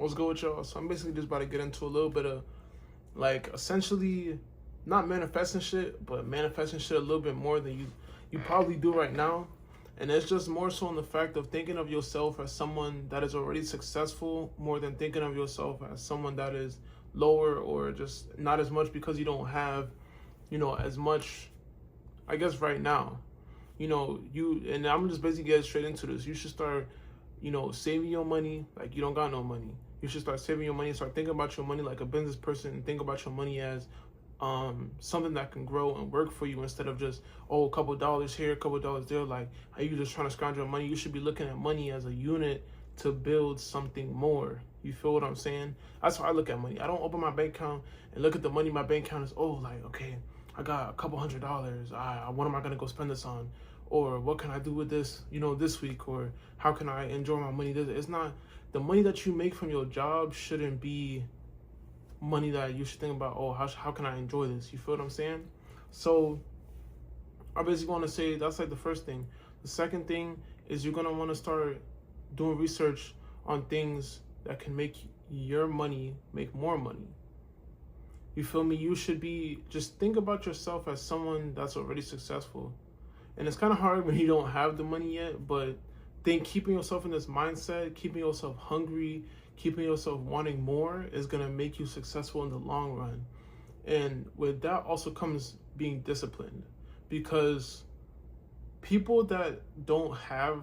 What's good with y'all? So I'm basically just about to get into a little bit of like essentially not manifesting shit, but manifesting shit a little bit more than you probably do right now. And it's just more so in the fact of thinking of yourself as someone that is already successful more than thinking of yourself as someone that is lower or just not as much because you don't have, as much, I guess, right now. And I'm just basically getting straight into this. You should start, saving your money like you don't got no money. You should start saving your money. Start thinking about your money like a business person, and think about your money as something that can grow and work for you instead of just a couple dollars here, a couple dollars there. Like how you just trying to scrounge your money. You should be looking at money as a unit to build something more. You feel what I'm saying? That's how I look at money. I don't open my bank account and look at the money in my bank account as like, okay, I got a couple $100. What am I gonna go spend this on? Or what can I do with this, this week? Or how can I enjoy my money? It's not, the money that you make from your job shouldn't be money that you should think about, how can I enjoy this? You feel what I'm saying? So I basically want to say that's like the first thing. The second thing is you're going to want to start doing research on things that can make your money make more money. You feel me? You should just think about yourself as someone that's already successful. And it's kind of hard when you don't have the money yet, but keeping yourself in this mindset, keeping yourself hungry, keeping yourself wanting more is going to make you successful in the long run. And with that also comes being disciplined, because people that don't have,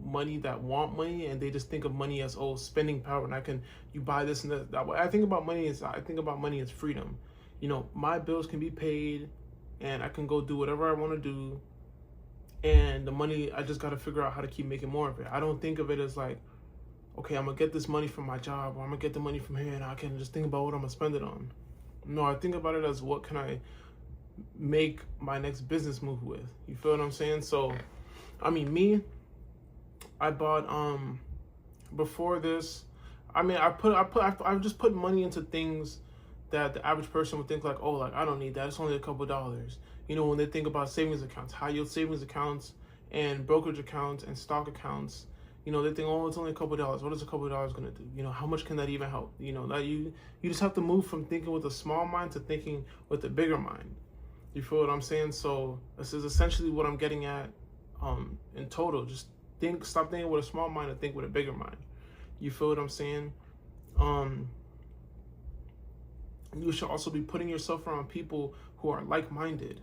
money, that want money, and they just think of money as, spending power, and you buy this and that. I think about money as freedom. My bills can be paid and I can go do whatever I want to do. And the money, I just got to figure out how to keep making more of it. I don't think of it as like, okay, I'm going to get this money from my job, or I'm going to get the money from here, and I can just think about what I'm going to spend it on. No, I think about it as what can I make my next business move with. You feel what I'm saying? So, I bought, before this, I've just put money into things that the average person would think like, I don't need that. It's only a couple dollars. When they think about savings accounts, high yield savings accounts and brokerage accounts and stock accounts, they think, it's only a couple dollars. What is a couple dollars going to do? How much can that even help? That you just have to move from thinking with a small mind to thinking with a bigger mind. You feel what I'm saying? So this is essentially what I'm getting at in total. Just stop thinking with a small mind and think with a bigger mind. You feel what I'm saying? You should also be putting yourself around people who are like-minded.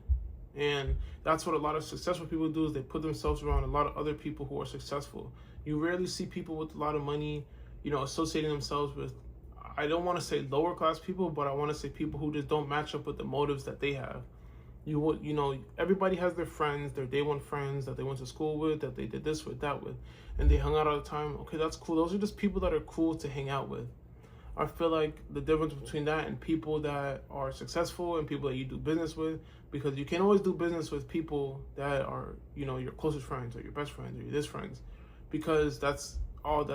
And that's what a lot of successful people do, is they put themselves around a lot of other people who are successful. You rarely see people with a lot of money, associating themselves with, I don't want to say lower class people, but I want to say people who just don't match up with the motives that they have. Everybody has their friends, their day one friends that they went to school with, that they did this with, that with, and they hung out all the time. Okay, that's cool. Those are just people that are cool to hang out with. I feel like the difference between that and people that are successful and people that you do business with, because you can't always do business with people that are, your closest friends or your best friends or your this friends, because that's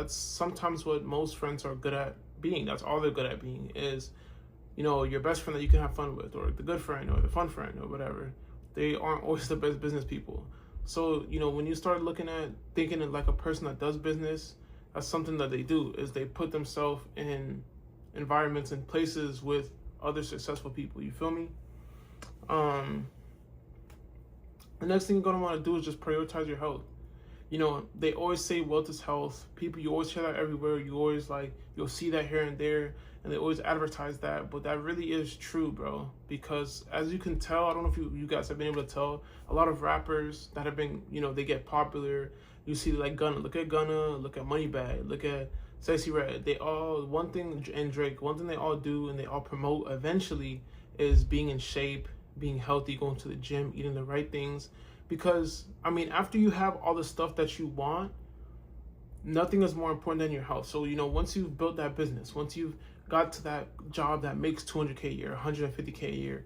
sometimes what most friends are good at being. That's all they're good at being is, your best friend that you can have fun with, or the good friend or the fun friend or whatever. They aren't always the best business people. So, when you start thinking like a person that does business, that's something that they do, is they put themselves in environments and places with other successful people. You feel me? The next thing you're going to want to do is just prioritize your health. They always say wealth is health. You always hear that everywhere. You'll see that here and there, and they always advertise that, but that really is true, bro. Because as you can tell, I don't know if you guys have been able to tell, a lot of rappers that have been, they get popular. You see like Gunna, look at Moneybagg, look at Sexyy Red. They all, and Drake, one thing they all do and they all promote eventually is being in shape, being healthy, going to the gym, eating the right things. Because, after you have all the stuff that you want, nothing is more important than your health. So, once you've built that business, once you've got to that job that makes $200K a year, $150K a year,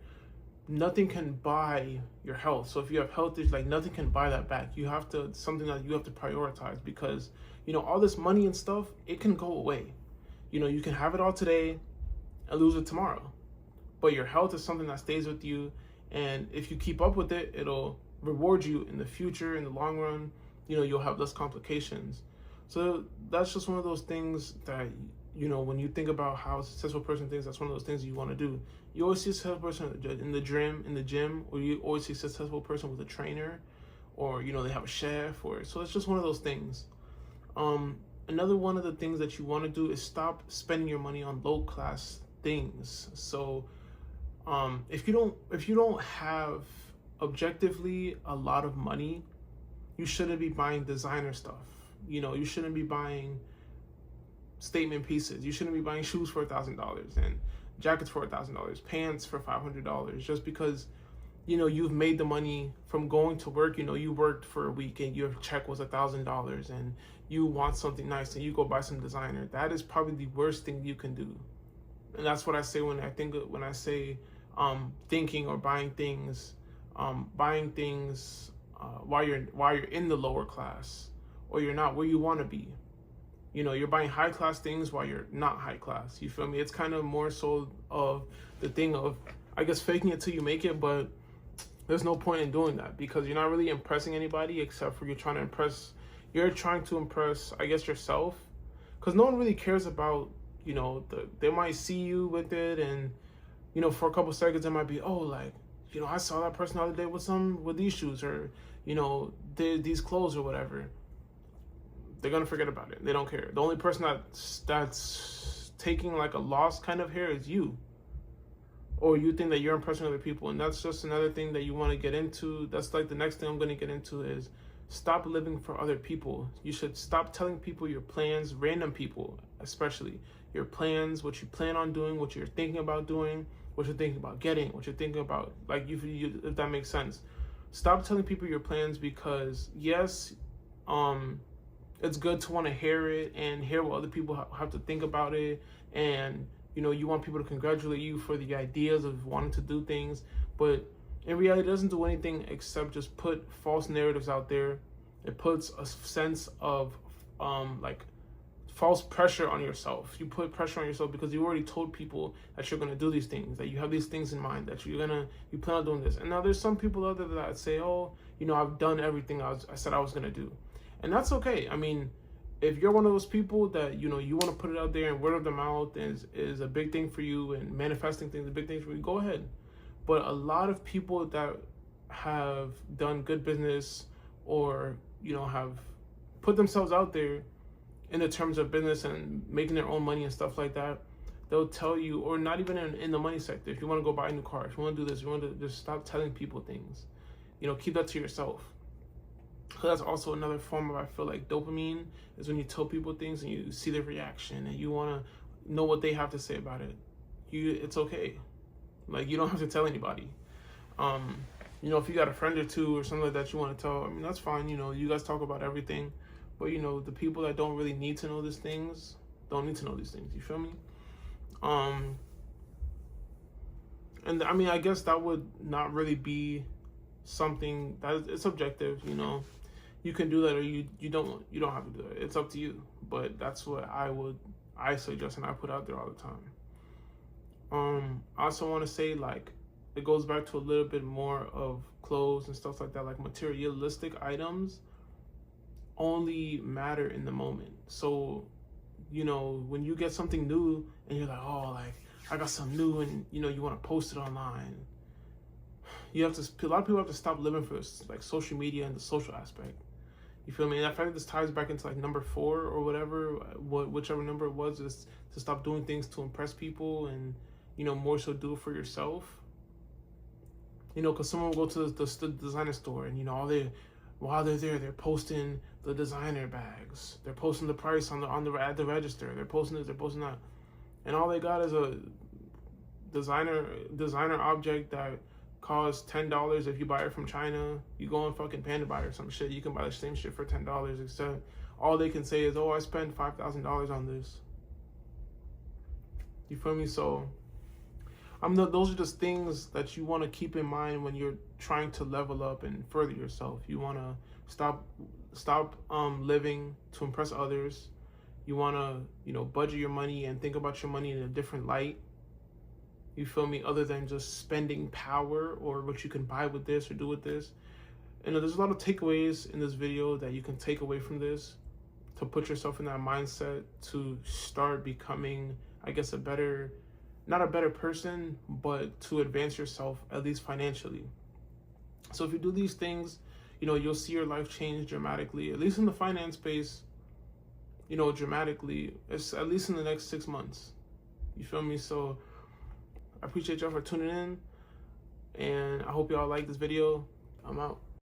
nothing can buy your health. So if you have health issues, like nothing can buy that back. Something that you have to prioritize, because, all this money and stuff, it can go away. You can have it all today and lose it tomorrow. But your health is something that stays with you. And if you keep up with it, it'll reward you in the future, in the long run. You'll have less complications. So that's just one of those things that, you know, when you think about how a successful person thinks, that's one of those things you want to do. You always see a successful person in the gym, or you always see a successful person with a trainer, or, you know, they have a chef, or so it's just one of those things. Another one of the things that you want to do is stop spending your money on low class things. So if you don't have objectively a lot of money, you shouldn't be buying designer stuff. You know, you shouldn't be buying statement pieces. You shouldn't be buying shoes for $1,000 and jackets for $1,000, pants for $500, just because, you know, you've made the money from going to work. You know, you worked for a week and your check was $1,000, and you want something nice and you go buy some designer. That is probably the worst thing you can do. And that's what I say when I say thinking or buying things while you're in the lower class, or you're not where you want to be. You know, you're buying high class things while you're not high class. You feel me? It's kind of more so of the thing of, I guess, faking it till you make it, but there's no point in doing that, because you're not really impressing anybody, except for you're trying to impress, I guess, yourself. Because no one really cares about, you know, they might see you with it, and, you know, for a couple seconds it might be, oh, like, you know, I saw that person the other day with these shoes, or, you know, these clothes or whatever. They're gonna forget about it. They don't care. The only person that's taking like a loss kind of here is you. Or you think that you're impressing other people, and that's just another thing that you want to get into. That's like the next thing I'm going to get into is stop living for other people. You should stop telling people your plans, random people especially, your plans, what you plan on doing, what you're thinking about doing, what you're thinking about getting, what you're thinking about, like, if that makes sense. Stop telling people your plans, because yes, it's good to want to hear it and hear what other people have to think about it, and, you know, you want people to congratulate you for the ideas of wanting to do things, but in reality it doesn't do anything except just put false narratives out there. It puts a sense of like false pressure on yourself. You put pressure on yourself because you already told people that you're going to do these things, that you have these things in mind, that you plan on doing this. And now there's some people out there that say, oh, you know, I've done everything I said I was going to do. And that's okay. I mean, if you're one of those people that, you know, you want to put it out there and word of the mouth is a big thing for you, and manifesting things is a big thing for you, go ahead. But a lot of people that have done good business, or, you know, have put themselves out there in the terms of business and making their own money and stuff like that, they'll tell you, or not even in the money sector, if you want to go buy a new car, if you want to do this, you want to just stop telling people things. You know, keep that to yourself. So that's also another form of, I feel like, dopamine, is when you tell people things and you see their reaction and you want to know what they have to say about it. It's okay. Like, you don't have to tell anybody. You know, if you got a friend or two or something like that you want to tell, I mean, that's fine. You know, you guys talk about everything. But, you know, the people that don't really need to know these things don't need to know these things. You feel me? And I mean, I guess that would not really be something that it's subjective, you know. You can do that, or you don't have to do it. It's up to you. But that's what I suggest and I put out there all the time. I also want to say, like, it goes back to a little bit more of clothes and stuff like that. Like, materialistic items only matter in the moment. So, you know, when you get something new and you're like, oh, like, I got something new, and, you know, you want to post it online, a lot of people have to stop living for this, like, social media and the social aspect. You feel me? And I find this ties back into like number 4 or whatever, whichever number it was, is to stop doing things to impress people, and, you know, more so do it for yourself. You know, because someone will go to the designer store, and, you know, while they're there, they're posting the designer bags, they're posting the price at the register, they're posting this, they're posting that, and all they got is a designer object that costs $10 if you buy it from China. You go on fucking Panda Buy or some shit, you can buy the same shit for $10, except all they can say is, oh, I spent $5,000 on this. You feel me? So those are just things that you want to keep in mind when you're trying to level up and further yourself. You want to stop living to impress others. You want to, you know, budget your money and think about your money in a different light. You feel me? Other than just spending power or what you can buy with this or do with this. And there's a lot of takeaways in this video that you can take away from this. to put yourself in that mindset to start becoming, I guess, not a better person, but to advance yourself, at least financially. So if you do these things, you'll see your life change dramatically, at least in the finance space, dramatically. It's at least in the next 6 months. You feel me? So I appreciate y'all for tuning in, and I hope y'all like this video. I'm out.